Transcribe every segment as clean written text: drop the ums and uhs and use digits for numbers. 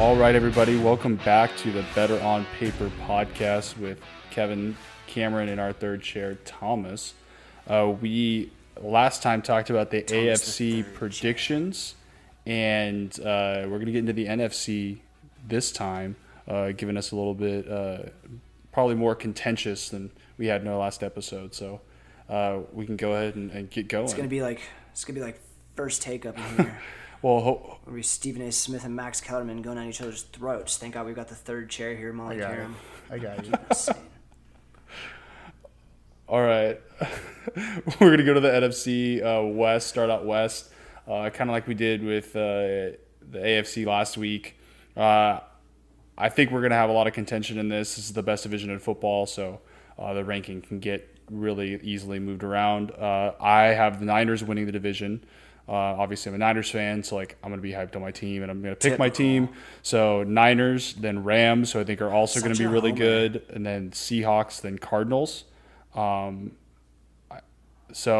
All right, everybody, welcome back to the Better on Paper podcast with Kevin, Cameron, and our third chair, Thomas. We last time talked about the AFC predictions, and we're going to get into the NFC this time, giving us a little bit, probably more contentious than we had in our last episode. So we can go ahead and get going. It's gonna be like first take up in here. Well, Where we Stephen A. Smith and Max Kellerman going down each other's throats. Thank God we've got the third chair here, Molly Karam. I got you. Insane. All right. We're going to go to the NFC West, start out West, kind of like we did with the AFC last week. I think we're going to have a lot of contention in this. This is the best division in football, so the ranking can get really easily moved around. I have the Niners winning the division. Obviously, I'm a Niners fan, so I'm going to be hyped on my team, and I'm going to pick my team. So Niners, then Rams, who I think are also going to be really good, and then Seahawks, then Cardinals. So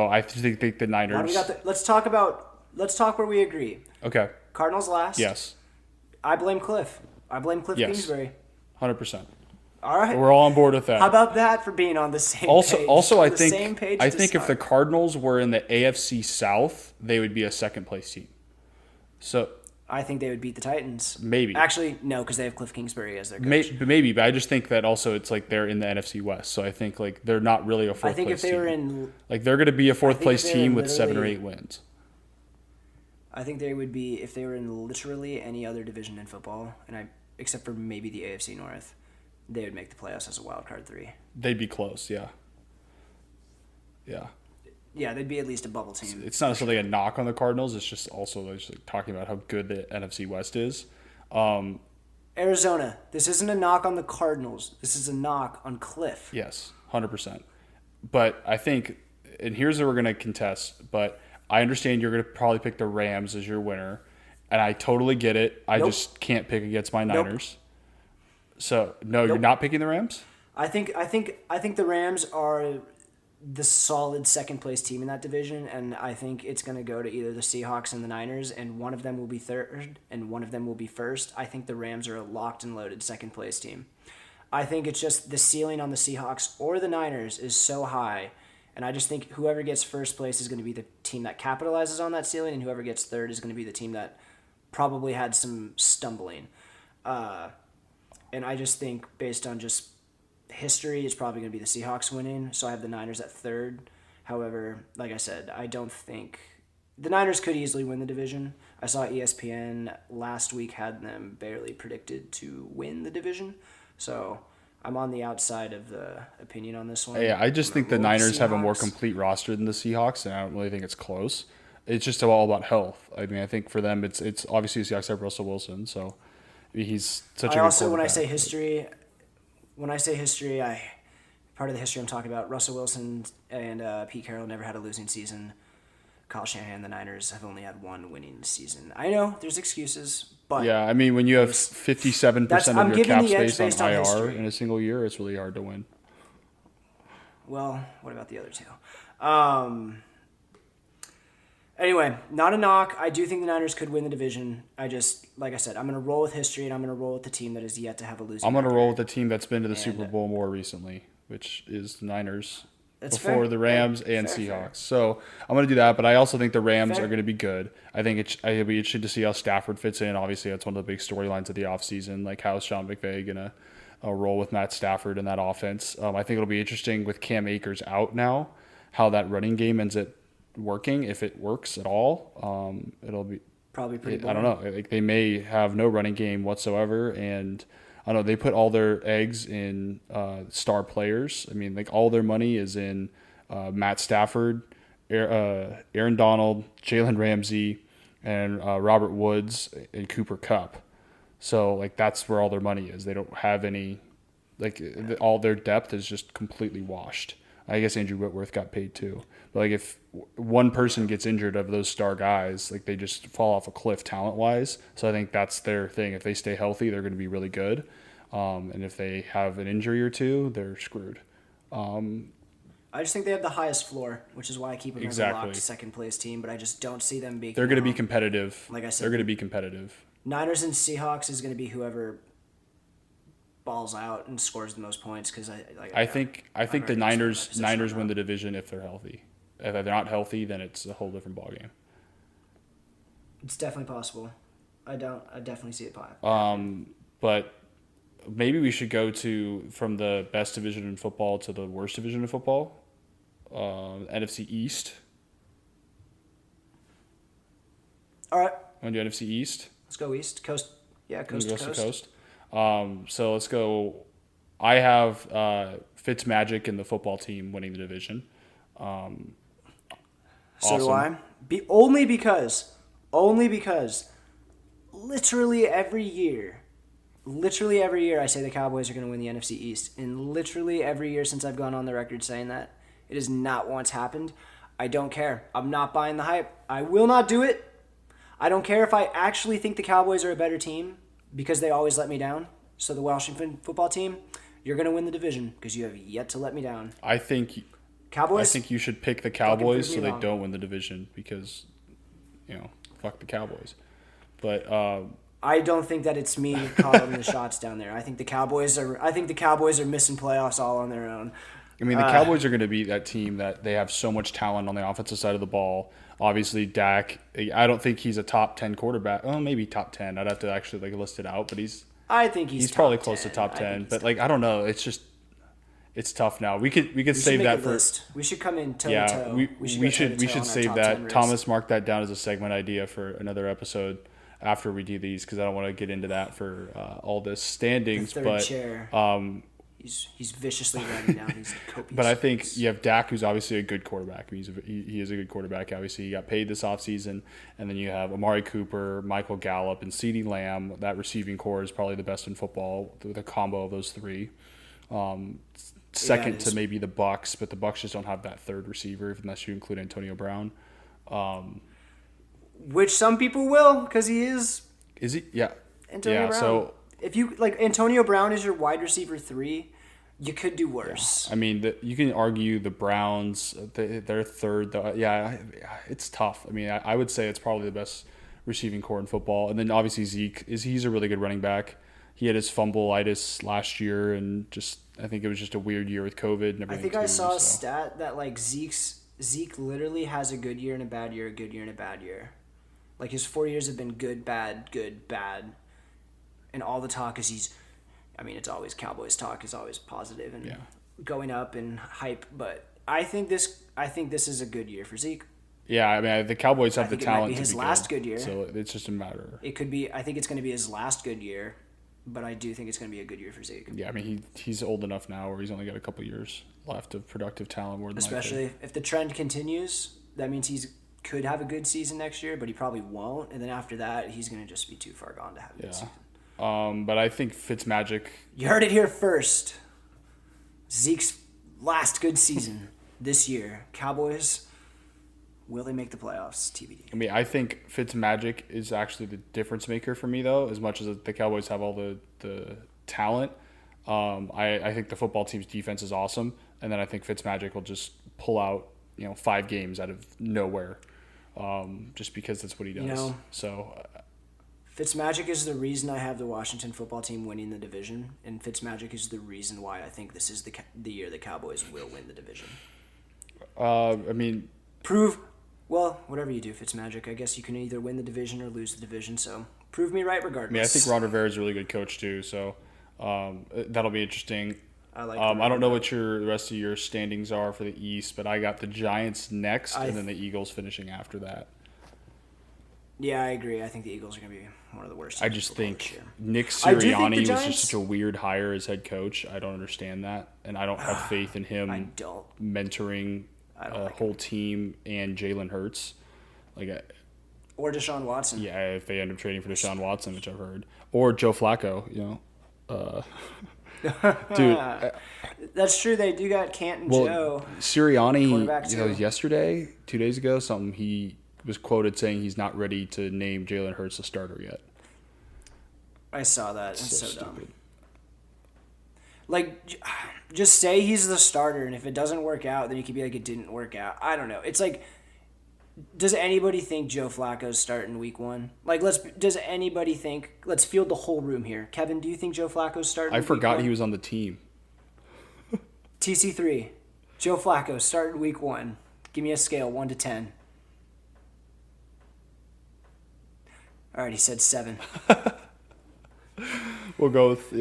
I think the Niners. Let's talk where we agree. Okay. Cardinals last. Yes. I blame Cliff. Yes. Kingsbury. 100%. All right. We're all on board with that. How about that for being on the same page? Also, I think if the Cardinals were in the AFC South, they would be a second place team. So I think they would beat the Titans. Maybe. Actually, no, because they have Cliff Kingsbury as their coach. Maybe, but I just think that also it's like they're in the NFC West. So I think they're not really a fourth place team. I think if they were in... they're going to be a fourth place team with 7 or 8 wins. I think they would be if they were in literally any other division in football, except for maybe the AFC North. They would make the playoffs as a wild card 3. They'd be close, yeah. Yeah, they'd be at least a bubble team. It's not necessarily a knock on the Cardinals. It's just also just talking about how good the NFC West is. Arizona. This isn't a knock on the Cardinals. This is a knock on Cliff. Yes, 100%. But I think, and here's where we're going to contest, but I understand you're going to probably pick the Rams as your winner, and I totally get it. I just can't pick against my Niners. So, you're not picking the Rams? I think the Rams are the solid second place team in that division, and I think it's going to go to either the Seahawks and the Niners, and one of them will be third and one of them will be first. I think the Rams are a locked and loaded second place team. I think it's just the ceiling on the Seahawks or the Niners is so high, and I just think whoever gets first place is going to be the team that capitalizes on that ceiling, and whoever gets third is going to be the team that probably had some stumbling. And I just think based on just history, it's probably going to be the Seahawks winning. So I have the Niners at third. However, like I said, I don't think the Niners could easily win the division. I saw ESPN last week had them barely predicted to win the division. So I'm on the outside of the opinion on this one. Yeah, I just think the Niners have a more complete roster than the Seahawks, and I don't really think it's close. It's just all about health. I mean, I think for them, it's obviously the Seahawks have Russell Wilson, so he's such a good quarterback. When I say history, part of the history I'm talking about, Russell Wilson and Pete Carroll never had a losing season. Kyle Shanahan and the Niners have only had one winning season. I know there's excuses, but yeah, I mean when you have 57% of your cap space on IR in a single year, it's really hard to win. Well, what about the other two? Anyway, not a knock. I do think the Niners could win the division. Like I said, I'm going to roll with history, and I'm going to roll with the team that is yet to have a losing I'm going to roll with the team that's been to the Super Bowl more recently, which is the Niners before the Rams and Seahawks. Fair. So I'm going to do that, but I also think the Rams are going to be good. I think it'll be interesting to see how Stafford fits in. Obviously, that's one of the big storylines of the offseason. Like, how is Sean McVay going to roll with Matt Stafford in that offense? I think it'll be interesting with Cam Akers out now, how that running game ends up working, if it works at all. It'll be probably pretty boring. I don't know. Like, they may have no running game whatsoever, and I don't know, they put all their eggs in star players. I mean, like, all their money is in Matt Stafford, Aaron Donald, Jalen Ramsey, and Robert Woods and Cooper Kupp. So, like, that's where all their money is. They don't have any, like, all their depth is just completely washed. I guess Andrew Whitworth got paid too. But like, if one person gets injured of those star guys, like, they just fall off a cliff talent-wise. So I think that's their thing. If they stay healthy, they're going to be really good. And if they have an injury or two, they're screwed. I just think they have the highest floor, which is why I keep them as a locked second-place team. But I just don't see them being. They're going to be competitive. Like I said, they're going to be competitive. Niners and Seahawks is going to be whoever balls out and scores the most points because I think the Niners win the division if they're healthy. If they're not healthy, then it's a whole different ballgame. It's definitely possible. I definitely see it pop. But maybe we should go from the best division in football to the worst division in football. NFC East. All right. Want to do NFC East? Let's go East Coast. Yeah, coast to coast. So let's go. I have Fitzmagic and the football team winning the division. So Awesome. do I. Only because literally every year I say the Cowboys are going to win the NFC East. And literally every year since I've gone on the record saying that, it has not once happened. I don't care. I'm not buying the hype. I will not do it. I don't care if I actually think the Cowboys are a better team because they always let me down. So the Washington football team, you're going to win the division because you have yet to let me down. I think Cowboys? you should pick the Cowboys so they wrong. don't win the division because, fuck the Cowboys. But I don't think that it's me calling the shots down there. I think the Cowboys are missing playoffs all on their own. I mean, the Cowboys are going to be that team that they have so much talent on the offensive side of the ball. Obviously, Dak, I don't think he's a top 10 quarterback. Oh, maybe top 10. I'd have to actually list it out, but I think he's probably top close 10. to top 10. But I don't know. It's just it's tough now. We could save that for list. We should come in toe to yeah. toe. We should save that. Thomas, mark that down as a segment idea for another episode after we do these because I don't want to get into that for all this standings. The third but chair. He's viciously writing down these copious. But I think you have Dak, who's obviously a good quarterback. He is a good quarterback. Obviously, he got paid this offseason. And then you have Amari Cooper, Michael Gallup, and CeeDee Lamb. That receiving core is probably the best in football with a combo of those three. Second to maybe the Bucs, but the Bucs just don't have that third receiver unless you include Antonio Brown. Which some people will because he is. Is he? Yeah. Antonio Brown. So if you Antonio Brown is your wide receiver 3, you could do worse. Yeah. I mean, you can argue the Browns, they're third. It's tough. I mean, I would say it's probably the best receiving core in football. And then obviously Zeke, he's a really good running back. He had his fumbleitis last year, and I think it was just a weird year with COVID and everything. I think I saw a stat that Zeke literally has a good year and a bad year, a good year and a bad year. His 4 years have been good, bad, and all the talk is it's always Cowboys talk is always positive and going up and hype. But I think this is a good year for Zeke. Yeah, I mean the Cowboys have the talent. It might be his last good year, so it's just a matter. It could be. I think it's going to be his last good year, but I do think it's going to be a good year for Zeke. Yeah, I mean he's old enough now where he's only got a couple years left of productive talent. More than especially if the trend continues, that means could have a good season next year, but he probably won't. And then after that, he's going to just be too far gone to have a good season. But I think Fitzmagic. You heard it here first. Zeke's last good season this year. Cowboys, will they make the playoffs? TBD. I mean, I think Fitzmagic is actually the difference maker for me, though. As much as the Cowboys have all the talent, I think the football team's defense is awesome, and then I think Fitzmagic will just pull out 5 games out of nowhere, just because that's what he does. Fitzmagic is the reason I have the Washington football team winning the division, and Fitzmagic is the reason why I think this is the year the Cowboys will win the division. Whatever you do, Fitzmagic. I guess you can either win the division or lose the division, so prove me right regardless. I mean, I think Ron Rivera is a really good coach too, so that'll be interesting. I like. I don't know what the rest of your standings are for the East, but I got the Giants next, and then the Eagles finishing after that. Yeah, I agree. I think the Eagles are going to be one of the worst teams. I just think Nick Sirianni was just such a weird hire as head coach. I don't understand that, and I don't have faith in him mentoring a whole team and Jalen Hurts. Or Deshaun Watson. Yeah, if they end up trading for Deshaun Watson, which I've heard. Or Joe Flacco, dude. That's true. They do got Canton Joe. Sirianni, yesterday, 2 days ago, he was quoted saying he's not ready to name Jalen Hurts a starter yet. I saw that. It's so stupid. Dumb. Just say he's the starter, and if it doesn't work out, then you could be like, it didn't work out. I don't know. It's like, Does anybody think Joe Flacco's starting week 1? Like, does anybody think? Let's field the whole room here. Kevin, do you think Joe Flacco's starting? I week forgot 1? he was on the team. TC3. Joe Flacco starting week 1. Give me a scale 1 to 10. All right, he said 7. We'll go with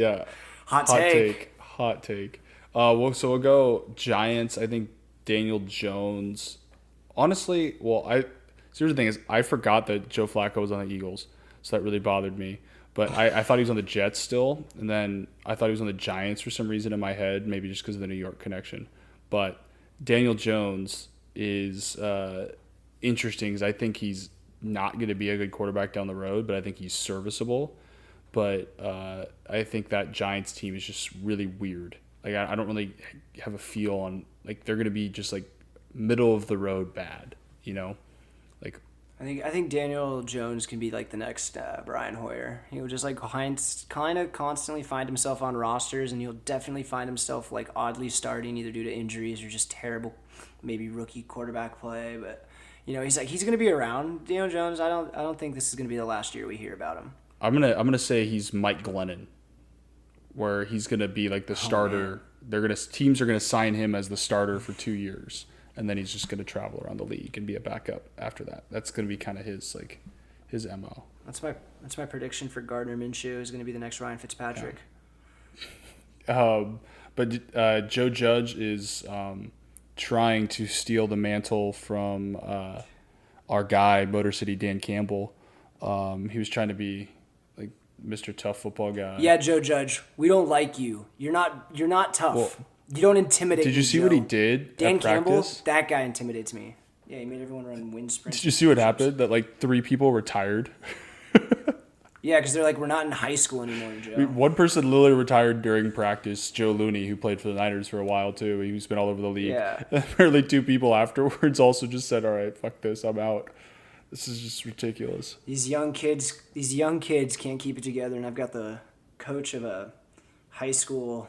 Hot take. Hot take. So we'll go Giants. I think Daniel Jones. Honestly, here's the thing is I forgot that Joe Flacco was on the Eagles, so that really bothered me. But I thought he was on the Jets still, and then I thought he was on the Giants for some reason in my head, maybe just because of the New York connection. But Daniel Jones is interesting because I think he's not going to be a good quarterback down the road, but I think he's serviceable. But I think that Giants team is just really weird. Like I don't really have a feel on like they're going to be just like middle of the road bad, you know? Like I think Daniel Jones can be like the next Brian Hoyer. He'll just like kind of constantly find himself on rosters, and he'll definitely find himself like oddly starting either due to injuries or just terrible, maybe rookie quarterback play. But you know, he's going to be around. Daniel Jones. I don't think this is going to be the last year we hear about him. I'm gonna say he's Mike Glennon, where he's gonna be like the starter. Teams are gonna sign him as the starter for 2 years, and then he's just gonna travel around the league and be a backup after that. That's gonna be kind of his MO. That's my prediction for Gardner Minshew is gonna be the next Ryan Fitzpatrick. Yeah. But Joe Judge is trying to steal the mantle from our guy Motor City Dan Campbell. He was trying to be like Mr. Tough football guy. Yeah, Joe Judge, we don't like you. You're not tough. Well, you don't intimidate. Did you see Joe. What he did? Dan at Campbell, practice? that guy intimidates me. Yeah, he made everyone run wind sprints. Did you see what happened? That like 3 people retired. Yeah, because they're like, we're not in high school anymore, Joe. One person literally retired during practice, Joe Looney, who played for the Niners for a while too. He's been all over the league. Yeah. Apparently 2 people afterwards also just said, all right, fuck this, I'm out. This is just ridiculous. These young kids can't keep it together, and I've got the coach of a high school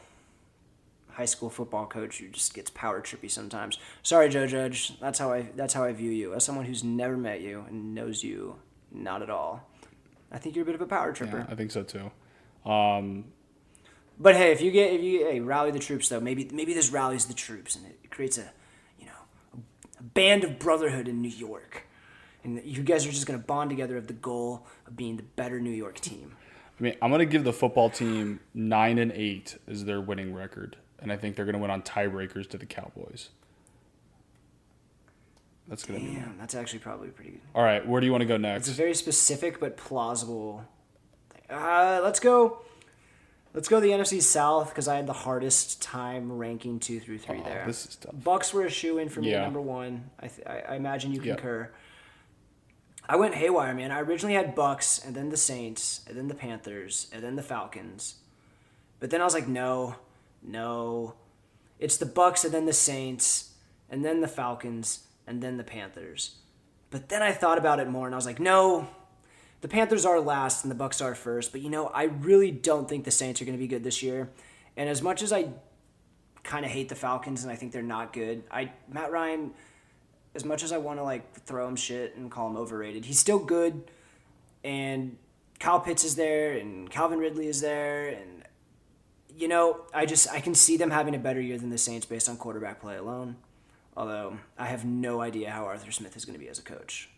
football coach who just gets power trippy sometimes. Sorry, Joe Judge. That's how I view you. As someone who's never met you and knows you not at all. I think you're a bit of a power tripper. Yeah, I think so too. But hey, if you rally the troops though, maybe this rallies the troops and it creates a band of brotherhood in New York. And you guys are just going to bond together of the goal of being the better New York team. I mean, I'm going to give the football team 9-8 as their winning record. And I think they're going to win on tiebreakers to the Cowboys. That's going to be. Damn, that's actually probably pretty good. All right, where do you want to go next? It's a very specific but plausible thing. Let's go the NFC South because I had the hardest time ranking 2 through 3 there. This is tough. Bucks were a shoo-in for me at number 1. I imagine you concur. Yep. I went haywire, man. I originally had Bucks, and then the Saints, and then the Panthers, and then the Falcons. But then I was like, no. It's the Bucks, and then the Saints, and then the Falcons, and then the Panthers. But then I thought about it more, and I was like, no, the Panthers are last, and the Bucks are first. But, I really don't think the Saints are going to be good this year. And as much as I kind of hate the Falcons, and I think they're not good, Matt Ryan... As much as I want to throw him shit and call him overrated, he's still good. And Kyle Pitts is there, and Calvin Ridley is there, and I can see them having a better year than the Saints based on quarterback play alone. Although I have no idea how Arthur Smith is going to be as a coach,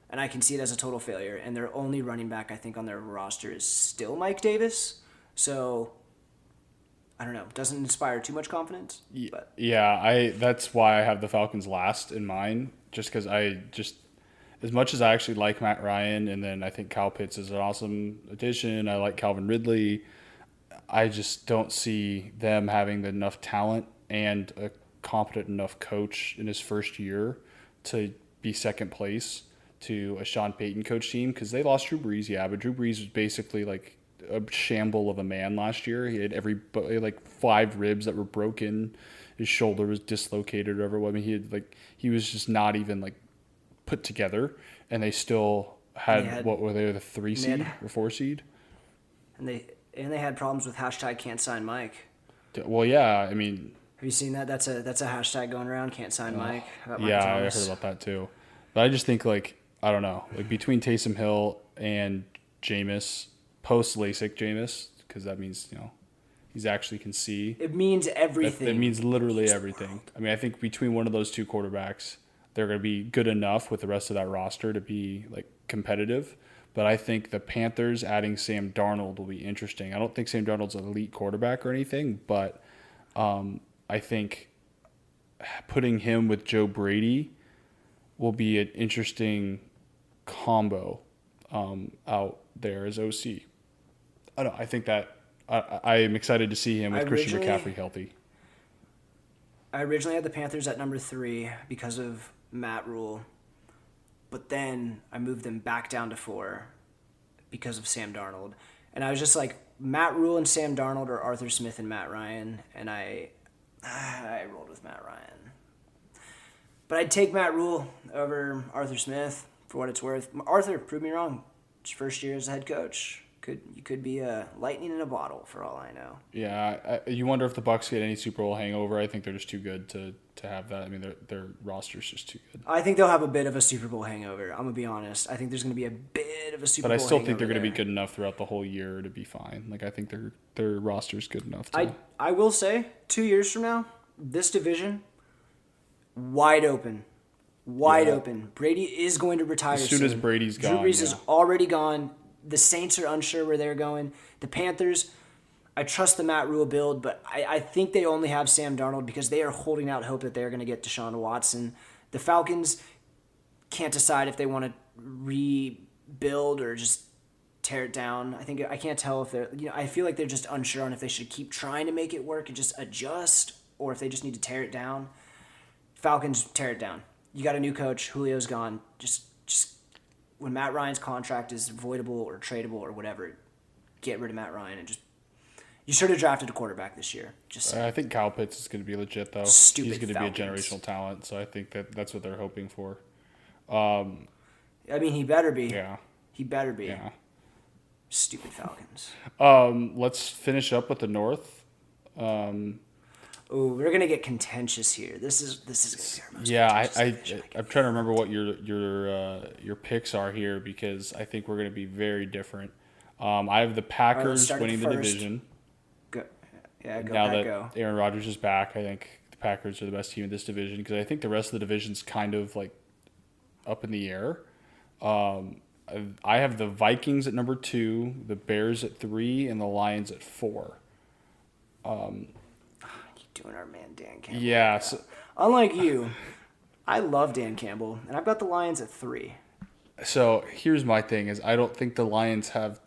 and I can see it as a total failure. And their only running back I think on their roster is still Mike Davis. So I don't know. Doesn't inspire too much confidence. But. Yeah, that's why I have the Falcons last in mind, just because as much as I actually like Matt Ryan, and then I think Kyle Pitts is an awesome addition. I like Calvin Ridley. I just don't see them having enough talent and a competent enough coach in his first year to be second place to a Sean Payton coach team because they lost Drew Brees, but Drew Brees was basically like a shamble of a man last year. He had 5 ribs that were broken. His shoulder was dislocated or whatever. I mean, he was just not even put together, and they still had what were they, the 3 seed or 4 seed? And they had problems with hashtag can't sign Mike. Well, yeah, I mean, have you seen that? That's a hashtag going around. Can't sign Mike. Yeah, I heard about that too. But I just think, like, I don't know, like between Taysom Hill and Jameis, post LASIK Jameis, because that means, he's actually can see. It means everything. That means literally everything. I mean, I think between one of those two quarterbacks, they're going to be good enough with the rest of that roster to be like competitive. But I think the Panthers adding Sam Darnold will be interesting. I don't think Sam Darnold's an elite quarterback or anything, but I think putting him with Joe Brady will be an interesting combo out there as OC. I think that I am excited to see him with Christian McCaffrey healthy. I originally had the Panthers at number 3 because of Matt Rule, but then I moved them back down to 4 because of Sam Darnold. And I was just like, Matt Rule and Sam Darnold or Arthur Smith and Matt Ryan, and I rolled with Matt Ryan. But I'd take Matt Rule over Arthur Smith for what it's worth. Arthur, prove me wrong. His first year as a head coach. You could be a lightning in a bottle for all I know. Yeah, you wonder if the Bucs get any Super Bowl hangover. I think they're just too good to have that. I mean, their roster's just too good. I think they'll have a bit of a Super Bowl hangover. I'm gonna be honest. I think there's gonna be a bit of a Super Bowl hangover. But I still think they're gonna be good enough throughout the whole year to be fine. Like, I think their roster's good enough. I will say, 2 years from now, this division wide open. Wide open. Brady is going to retire as soon as Brady's gone. Drew Brees is already gone. The Saints are unsure where they're going. The Panthers, I trust the Matt Rule build, but I think they only have Sam Darnold because they are holding out hope that they're going to get Deshaun Watson. The Falcons can't decide if they want to rebuild or just tear it down. I can't tell if they're, I feel like they're just unsure on if they should keep trying to make it work and just adjust or if they just need to tear it down. Falcons, tear it down. You got a new coach. Julio's gone. Just when Matt Ryan's contract is voidable or tradable or whatever, get rid of Matt Ryan and just. You should have drafted a quarterback this year. I think Kyle Pitts is going to be legit though. Stupid. He's going to be a generational talent, so I think that's what they're hoping for. I mean, he better be. Yeah. He better be. Yeah. Stupid Falcons. Let's finish up with the North. We're gonna get contentious here. This is gonna be our most. Yeah, I'm trying to remember what your picks are here because I think we're gonna be very different. I have the Packers winning the division. Go now Pack, that Aaron Rodgers is back, I think the Packers are the best team in this division because I think the rest of the division's kind of like up in the air. I have the Vikings at number 2, the Bears at 3, and the Lions at 4. Doing our man Dan Campbell. Yeah. Unlike you, I love Dan Campbell, and I've got the Lions at 3. So here's my thing: is I don't think the Lions have.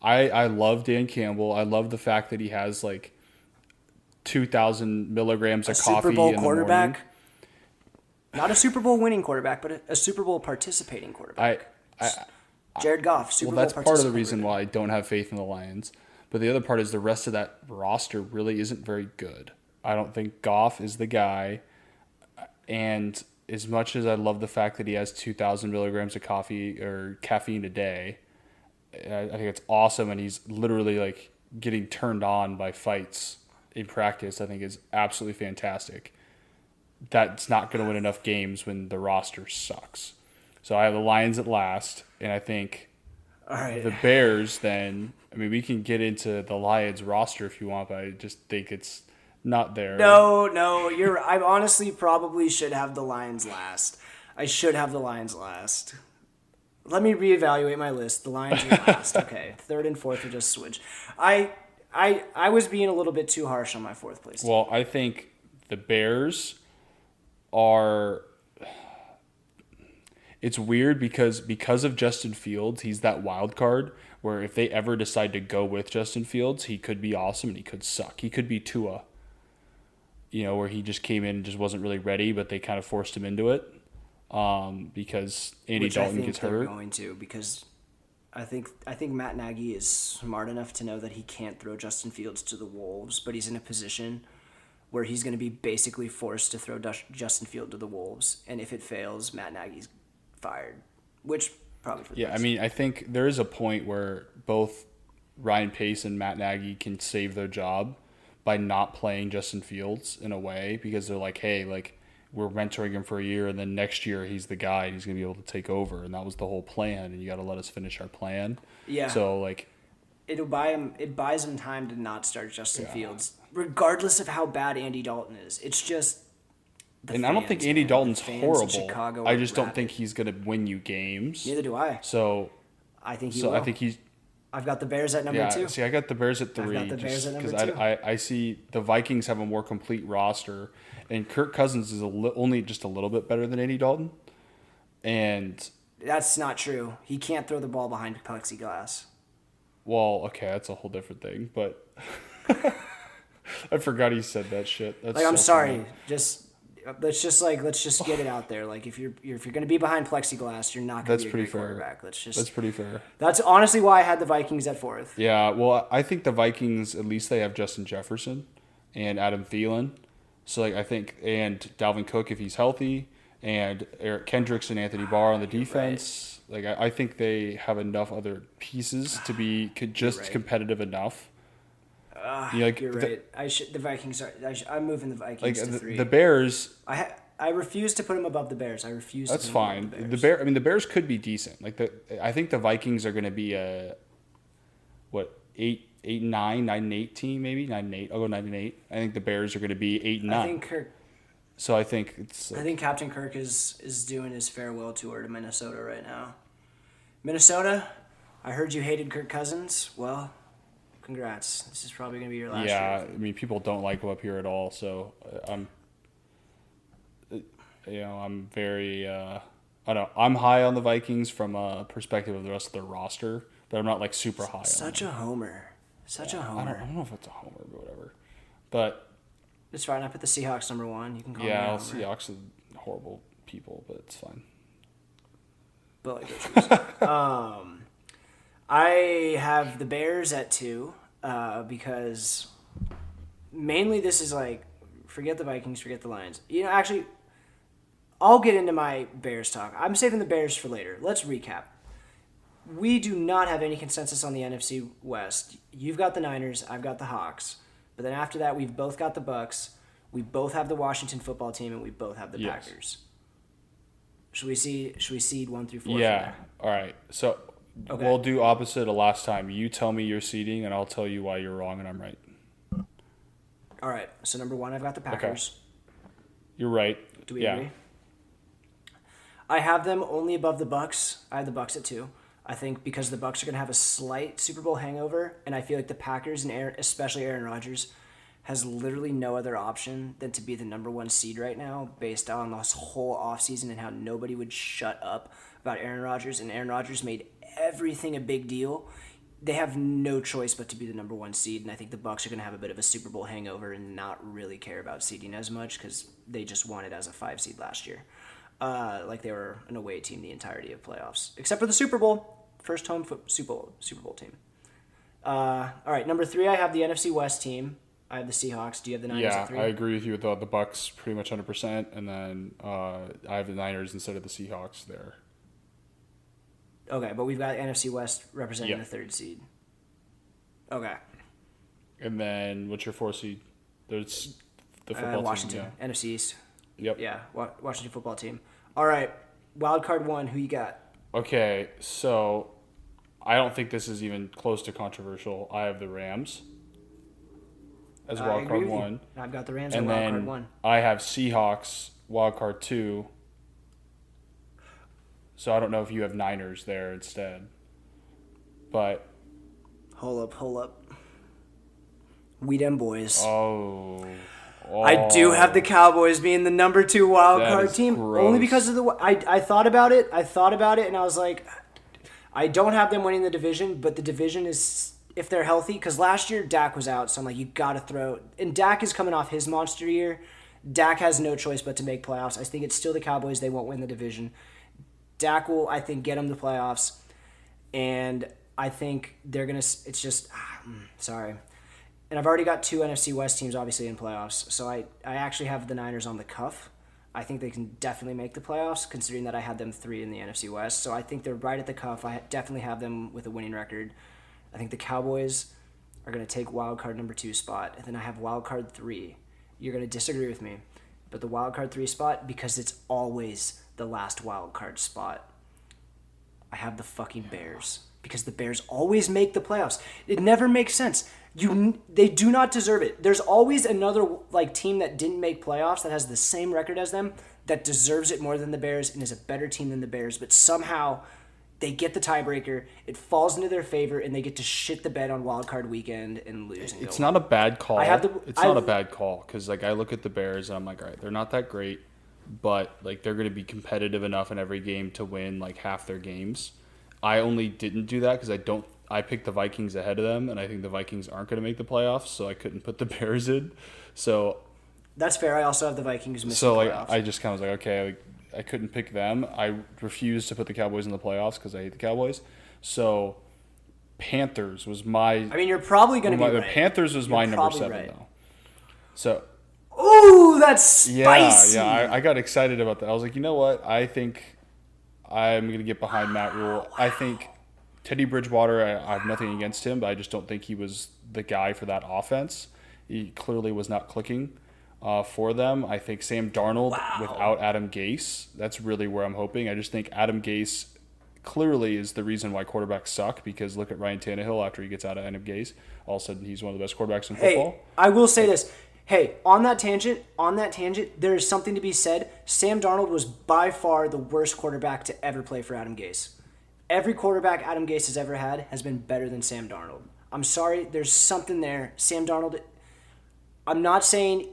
I love Dan Campbell. I love the fact that he has like 2,000 milligrams of coffee Super Bowl in the quarterback. morning. Not a Super Bowl winning quarterback, but a Super Bowl participating quarterback. Jared Goff, Super Bowl that's part of the reason quarterback. why I don't have faith in the Lions. But the other part is the rest of that roster really isn't very good. I don't think Goff is the guy. And as much as I love the fact that he has 2,000 milligrams of caffeine a day, I think it's awesome. And he's literally like getting turned on by fights in practice. I think is absolutely fantastic. That's not going to win enough games when the roster sucks. So I have the Lions at last. And I think the Bears then, I mean, we can get into the Lions roster if you want, but I just think it's not there. No, I honestly probably should have the Lions last. I should have the Lions last. Let me reevaluate my list. The Lions are last. Okay, 3rd and 4th are just switch. I was being a little bit too harsh on my 4th place team. Well, I think the Bears are. It's weird because of Justin Fields, he's that wild card where if they ever decide to go with Justin Fields, he could be awesome and he could suck. He could be Tua. Where he just came in and just wasn't really ready, but they kind of forced him into it because Andy Dalton gets hurt. Going to because I think Matt Nagy is smart enough to know that he can't throw Justin Fields to the Wolves, but he's in a position where he's going to be basically forced to throw Justin Fields to the Wolves, and if it fails, Matt Nagy's fired, which probably for the best. I mean, I think there is a point where both Ryan Pace and Matt Nagy can save their job by not playing Justin Fields in a way because they're like, hey, like we're mentoring him for a year, and then next year he's the guy, and he's going to be able to take over, and that was the whole plan, and you got to let us finish our plan. Yeah. So, like... It buys him time to not start Justin Fields, regardless of how bad Andy Dalton is. It's just... And I don't think Andy Dalton's horrible. I just don't think he's going to win you games. Neither do I. So I think he will. I think he's... I've got the Bears at number 2. See, I got the Bears at 3. I've got the Bears at number 2. Because I see the Vikings have a more complete roster, and Kirk Cousins is only just a little bit better than Andy Dalton. And... That's not true. He can't throw the ball behind plexiglass. Well, okay, that's a whole different thing, but... I forgot he said that shit. That's I'm sorry. Let's just get it out there. Like, if you're going to be behind plexiglass, you're not going to be a great quarterback. That's pretty fair. That's honestly why I had the Vikings at 4th. Yeah, well, I think the Vikings, at least they have Justin Jefferson and Adam Thielen. So, like, I think, and Dalvin Cook if he's healthy, and Eric Kendricks and Anthony Barr on the defense. Right. Like, I think they have enough other pieces to be competitive enough. You're right. The Vikings are. I'm moving the Vikings to 3. The Bears. I refuse to put them above the Bears. I refuse. That's to put them above the Bears. The Bears could be decent. I think the Vikings are going to be a 8-9 team, maybe 9-8. I'll go 9-8. I think the Bears are going to be 8-9. I think So I think it's. I think Captain Kirk is doing his farewell tour to Minnesota right now. Minnesota, I heard you hated Kirk Cousins. Well, congrats. This is probably going to be your last year. Yeah, I mean, people don't like him up here at all. So I'm very. I don't know. I'm high on the Vikings from a perspective of the rest of their roster, but I'm not like super high. Such a homer. A homer. I don't know if it's a homer, but whatever. But it's fine. I put the Seahawks number 1. You can call me. Yeah, Seahawks are horrible people, but it's fine. But I have the Bears at 2 because mainly this is like, forget the Vikings, forget the Lions. Actually, I'll get into my Bears talk. I'm saving the Bears for later. Let's recap. We do not have any consensus on the NFC West. You've got the Niners, I've got the Hawks. But then after that, we've both got the Bucks. We both have the Washington football team, and we both have the Packers. Should we seed 1 through 4? Yeah. All right. So we'll do opposite of last time. You tell me your seeding, and I'll tell you why you're wrong and I'm right. All right. So number 1, I've got the Packers. Okay. You're right. Do we agree? I have them only above the Bucks. I have the Bucks at 2. I think because the Bucks are going to have a slight Super Bowl hangover, and I feel like the Packers and especially Aaron Rodgers has literally no other option than to be the number 1 seed right now based on this whole offseason and how nobody would shut up about Aaron Rodgers, and Aaron Rodgers made everything a big deal. They have no choice but to be the number 1 seed, and I think the Bucks are going to have a bit of a Super Bowl hangover and not really care about seeding as much because they just won it as a 5 seed last year. Like they were an away team the entirety of playoffs, except for the Super Bowl. First home Super Bowl team. All right, number 3, I have the NFC West team. I have the Seahawks. Do you have the Niners at 3? Yeah, I agree with you with the Bucks pretty much 100%, and then I have the Niners instead of the Seahawks there. Okay, but we've got NFC West representing the 3rd seed. Okay. And then what's your 4th seed? There's the football Washington, team. Yeah. NFC East. Yep. Yeah, Washington football team. All right, wild card 1, who you got? Okay, so I don't think this is even close to controversial. I have the Rams as wild card 1. I've got the Rams as wild card 1. I have Seahawks wild card 2. So I don't know if you have Niners there instead. But hold up. We them boys. Oh. I do have the Cowboys being the number 2 wild card team. Gross. Only because of I thought about it. And I was like, I don't have them winning the division, but the division is, if they're healthy, because last year Dak was out, so I'm like, you got to throw. And Dak is coming off his monster year. Dak has no choice but to make playoffs. I think it's still the Cowboys. They won't win the division. Dak will, I think, get them to playoffs. And I think they're going to, it's just, sorry. And I've already got 2 NFC West teams, obviously, in playoffs. So I actually have the Niners on the cuff. I think they can definitely make the playoffs, considering that I had them 3 in the NFC West. So I think they're right at the cuff. I definitely have them with a winning record. I think the Cowboys are going to take wild card number 2 spot. And then I have wild card 3. You're going to disagree with me. But the wild card 3 spot, because it's always the last wild card spot, I have the fucking Bears. Because the Bears always make the playoffs. It never makes sense. They do not deserve it. There's always another team that didn't make playoffs that has the same record as them that deserves it more than the Bears and is a better team than the Bears. But somehow they get the tiebreaker. It falls into their favor, and they get to shit the bed on wild card weekend and lose. And it's not a bad call. It's not a bad call because I look at the Bears and I'm like, all right, they're not that great, but they're going to be competitive enough in every game to win half their games. I only didn't do that because I picked the Vikings ahead of them, and I think the Vikings aren't going to make the playoffs, so I couldn't put the Bears in. So that's fair. I also have the Vikings missing playoffs. I just kind of was okay, I couldn't pick them. I refused to put the Cowboys in the playoffs because I hate the Cowboys. So Panthers was my. I mean, you're probably going to be right. The Panthers was my number 7 though. So. Ooh, that's spicy. Yeah. I got excited about that. I was like, you know what? I think I'm going to get behind Matt Rule. Wow. I think Teddy Bridgewater, I have nothing against him, but I just don't think he was the guy for that offense. He clearly was not clicking for them. I think Sam Darnold without Adam Gase, that's really where I'm hoping. I just think Adam Gase clearly is the reason why quarterbacks suck, because look at Ryan Tannehill after he gets out of Adam Gase. All of a sudden, he's one of the best quarterbacks in football. I will say this. Hey, on that tangent, there is something to be said. Sam Darnold was by far the worst quarterback to ever play for Adam Gase. Every quarterback Adam Gase has ever had has been better than Sam Darnold. I'm sorry, there's something there. Sam Darnold, I'm not saying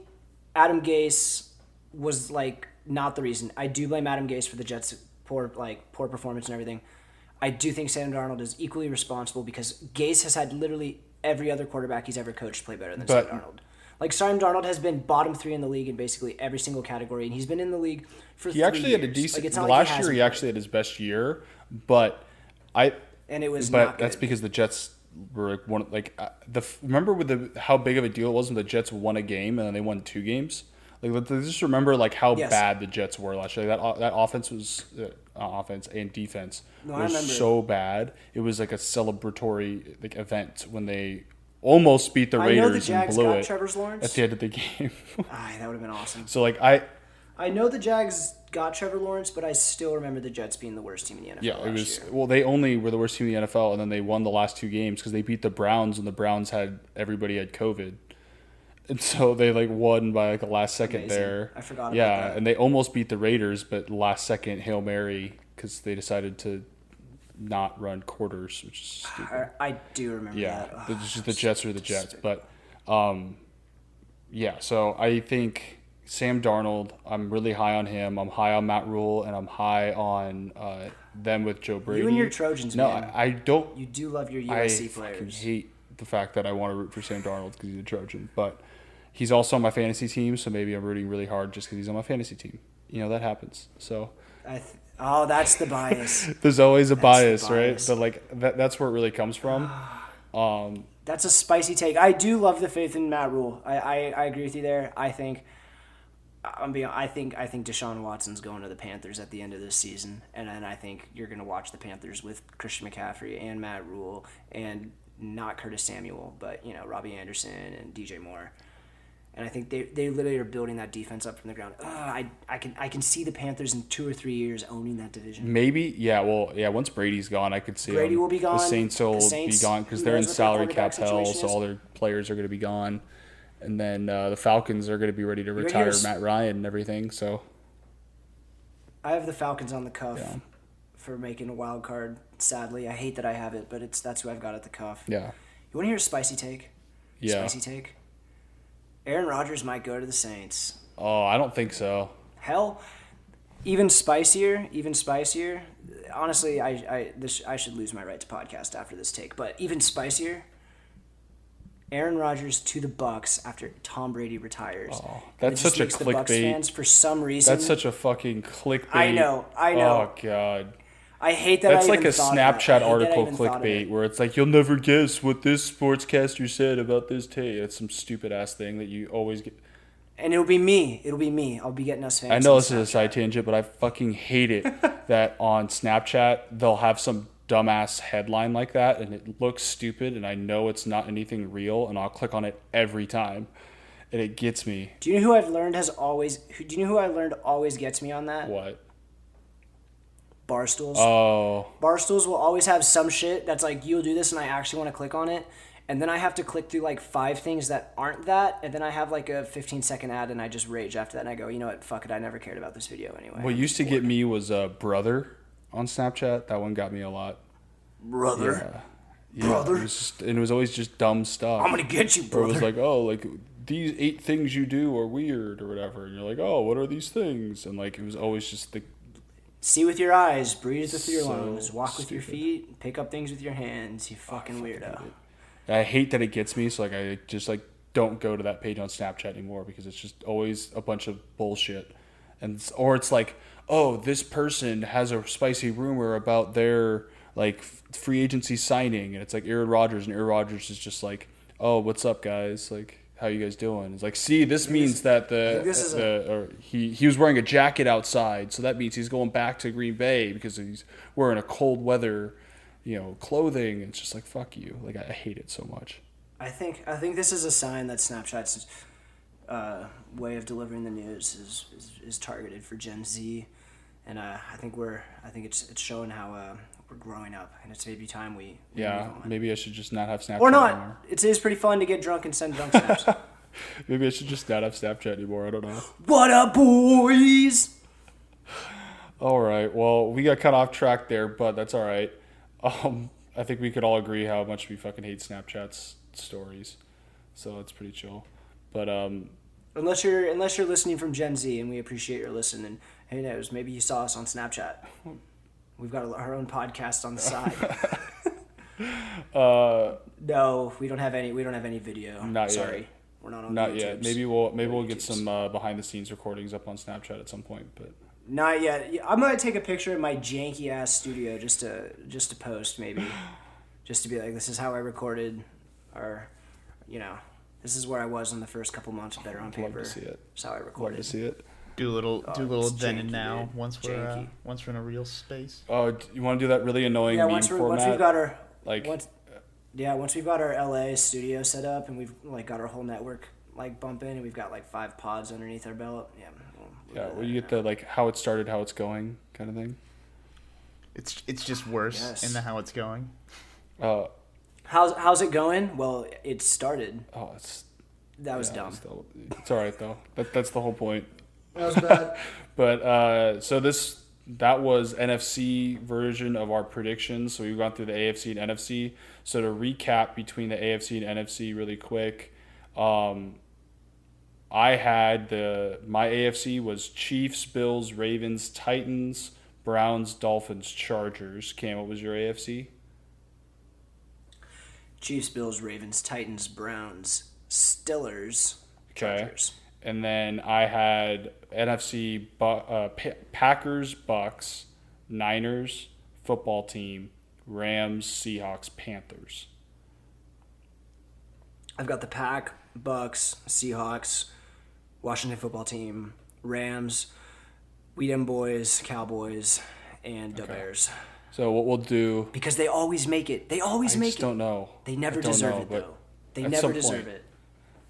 Adam Gase was not the reason. I do blame Adam Gase for the Jets' poor performance and everything. I do think Sam Darnold is equally responsible because Gase has had literally every other quarterback he's ever coached play better than Sam Darnold. Sam Darnold has been bottom 3 in the league in basically every single category, and he's been in the league for 3 years. He actually had a decent last year. He actually had his best year, but it was but not that's good. Because the Jets were remember with how big of a deal it was when the Jets won a game and then they won 2 games. Just remember how bad the Jets were last year. That offense was offense and defense was so bad. It was like a celebratory event when they almost beat the Raiders and blew it Trevor's Lawrence at the end of the game. That would have been awesome. So I know the Jags got Trevor Lawrence, but I still remember the Jets being the worst team in the NFL. Yeah, it was. Well, they only were the worst team in the NFL, and then they won the last 2 games because they beat the Browns, and the Browns everybody had COVID, and so they won by the last second. Amazing. There. I forgot. Yeah, about that. And they almost beat the Raiders, but last second Hail Mary because they decided to not run quarters, which is stupid. I do remember that. Yeah, the Jets are the Jets, but So I think. Sam Darnold, I'm really high on him. I'm high on Matt Rule, and I'm high on them with Joe Brady. You and your Trojans, man. No, I don't. You do love your USC I players. hate the fact that I want to root for Sam Darnold because he's a Trojan, but he's also on my fantasy team, so maybe I'm rooting really hard just because he's on my fantasy team. That happens. So. That's the bias. There's always a bias, right? But that's where it really comes from. That's a spicy take. I do love the faith in Matt Rule. I agree with you there. I think Deshaun Watson's going to the Panthers at the end of this season, and then I think you're going to watch the Panthers with Christian McCaffrey and Matt Rule and not Curtis Samuel, but Robbie Anderson and DJ Moore, and I think they literally are building that defense up from the ground. I can see the Panthers in 2 or 3 years owning that division. Maybe, yeah. Well, yeah. Once Brady's gone, I could see Brady will be gone. The Saints will be gone because they're in salary cap hell, so all their players are going to be gone. And then the Falcons are going to be ready to retire Matt Ryan and everything. So I have the Falcons on the cuff for making a wild card. Sadly, I hate that I have it, but that's who I've got at the cuff. Yeah. You want to hear a spicy take? Yeah. Spicy take. Aaron Rodgers might go to the Saints. Oh, I don't think so. Hell, even spicier. Honestly, I should lose my right to podcast after this take, but even spicier. Aaron Rodgers to the Bucs after Tom Brady retires. Oh, that's such a clickbait. The Bucs fans, for some reason, that's such a fucking clickbait. I know. Oh God. I hate that. That's like a Snapchat article clickbait where it's you'll never guess what this sportscaster said about this take. It's some stupid ass thing that you always get. And it'll be me. I'll be getting us fans. I know this is a side tangent, but I fucking hate it that on Snapchat they'll have some dumbass headline like that and it looks stupid and I know it's not anything real and I'll click on it every time. and it gets me. Do you know who I've learned has always? Do you know who I learned always gets me on that? What? Barstools. Oh. Barstools will always have some shit that's like, you'll do this and I actually want to click on it. And then I have to click through like 5 things that aren't that. And then I have like a 15-second ad and I just rage after that. And I go, you know what? Fuck it. I never cared about this video anyway. What used to get me was Brother on Snapchat. That one got me a lot. Brother? Yeah. Brother? It was always just dumb stuff. I'm going to get you, brother. Or it was like, oh, like these 8 things you do are weird or whatever. And you're like, oh, what are these things? And like, it was always just the... See with your eyes, breathe with your So lungs, walk with your stupid. feet, pick up things with your hands, you fucking weirdo. I hate that it gets me, so like I just like don't go to that page on Snapchat anymore because it's just always a bunch of bullshit. Or it's like, oh, this person has a spicy rumor about their like free agency signing, and it's like Aaron Rodgers, and Aaron Rodgers is just like, oh, what's up, guys? Like, how you guys doing? It's like, see, this means that he was wearing a jacket outside, so that means he's going back to Green Bay because he's wearing a cold weather, clothing. It's just like, fuck you. Like, I hate it so much. I think this is a sign that Snapchat's way of delivering the news is targeted for Gen Z, and I think it's showing how we're growing up, and it's maybe time we move on. Maybe I should just not have Snapchat or not. anymore. It is pretty fun to get drunk and send drunk snaps. Maybe I should just not have Snapchat anymore. I don't know. What up, boys? All right. Well, we got cut off track there, but that's all right. I think we could all agree how much we fucking hate Snapchat's stories, so it's pretty chill. But unless you're listening from Gen Z, and we appreciate your listen, and who knows, maybe you saw us on Snapchat. We've got our own podcast on the side. No, we don't have any video. Not Sorry. yet. We're not on Not YouTubes. yet. Maybe we'll get some behind the scenes recordings up on Snapchat at some point, but not yet. I might take a picture of my janky ass studio just to post, maybe, just to be like, this is how I recorded, or this is where I was in the first couple months of Better on Paper. Love to see it. That's how I recorded. Love to see it. Do a little then janky, and now dude. once we're in a real space. Oh, you want to do that really annoying meme format? Once we've got our once we've got our LA studio set up and we've like got our whole network like bumping and we've got like 5 pods underneath our belt. Where you get the like how it started, how it's going kind of thing. It's just worse in the how it's going. How's it going? Well, it started. Oh, that was dumb. It's all right though. That's the whole point. That was bad. But so that was NFC version of our predictions. So we've gone through the AFC and NFC. So to recap between the AFC and NFC really quick, I had my AFC was Chiefs, Bills, Ravens, Titans, Browns, Dolphins, Chargers. Cam, what was your AFC? Chiefs, Bills, Ravens, Titans, Browns, Steelers, Chargers. Okay. And then I had NFC Packers, Bucks, Niners, football team, Rams, Seahawks, Panthers. I've got the Pack, Bucks, Seahawks, Washington football team, Rams, We Dem Boys, Cowboys, and the Bears. So what we'll do... Because they always make it. They always make it. I just don't know. They never deserve it, though. They never deserve it.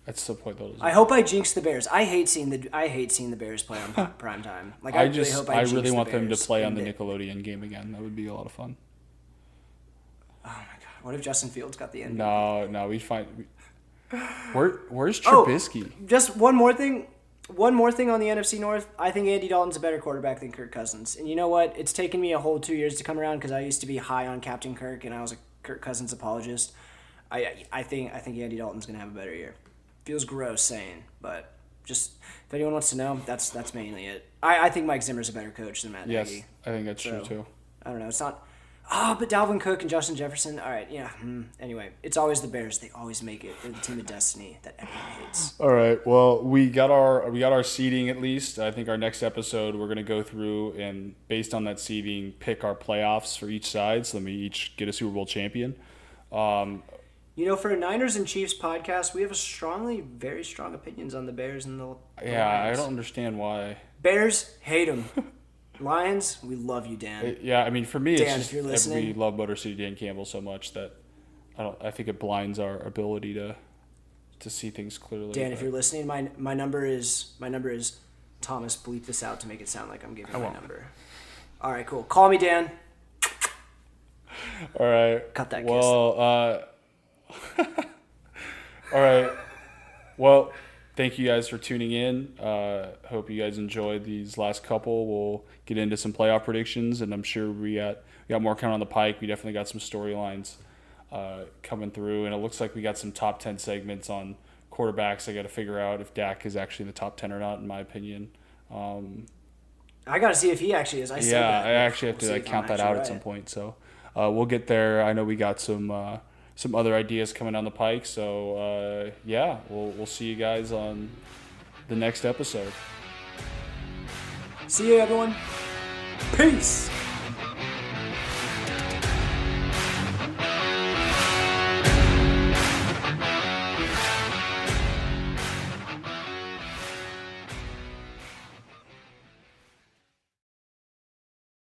That's the point, though. I hope I jinx the Bears. I hate seeing the Bears play on prime time. Like I really want them to play on the Nickelodeon game again. That would be a lot of fun. Oh my god! What if Justin Fields got the MVP? No, we find. Where's Trubisky? Just one more thing. One more thing on the NFC North. I think Andy Dalton's a better quarterback than Kirk Cousins. And you know what? It's taken me a whole 2 years to come around because I used to be high on Captain Kirk and I was a Kirk Cousins apologist. I think Andy Dalton's gonna have a better year. Feels gross saying, but just if anyone wants to know, that's mainly it. I think Mike Zimmer's a better coach than Matt Nagy. Yes, I think that's true too. I don't know. It's not. But Dalvin Cook and Justin Jefferson. All right, yeah. Anyway, it's always the Bears. They always make it. They're the team of destiny that everyone hates. All right. Well, we got our seeding at least. I think our next episode we're gonna go through and based on that seeding, pick our playoffs for each side. So then we each get a Super Bowl champion. For a Niners and Chiefs podcast, we have very strong opinions on the Bears and the Lions. I don't understand why. Bears, hate them. Lions, we love you, Dan. I mean, for me, Dan, it's just if you're listening, we love Motor City Dan Campbell so much that I think it blinds our ability to to see things clearly. Dan, if you're listening, my number is Thomas. Bleep this out to make it sound like I'm giving my number. All right, cool. Call me, Dan. All right. Cut that kiss. Well, all right. Well, thank you guys for tuning in. Hope you guys enjoyed these last couple. We'll get into some playoff predictions, and I'm sure we got more coming on the pike. We definitely got some storylines coming through, and it looks like we got some top 10 segments on quarterbacks. I got to figure out if Dak is actually in the top 10 or not, in my opinion. I got to see if he actually is. I actually have to count that out at some point. So we'll get there. I know we got some other ideas coming down the pike. So we'll see you guys on the next episode. See you, everyone. Peace.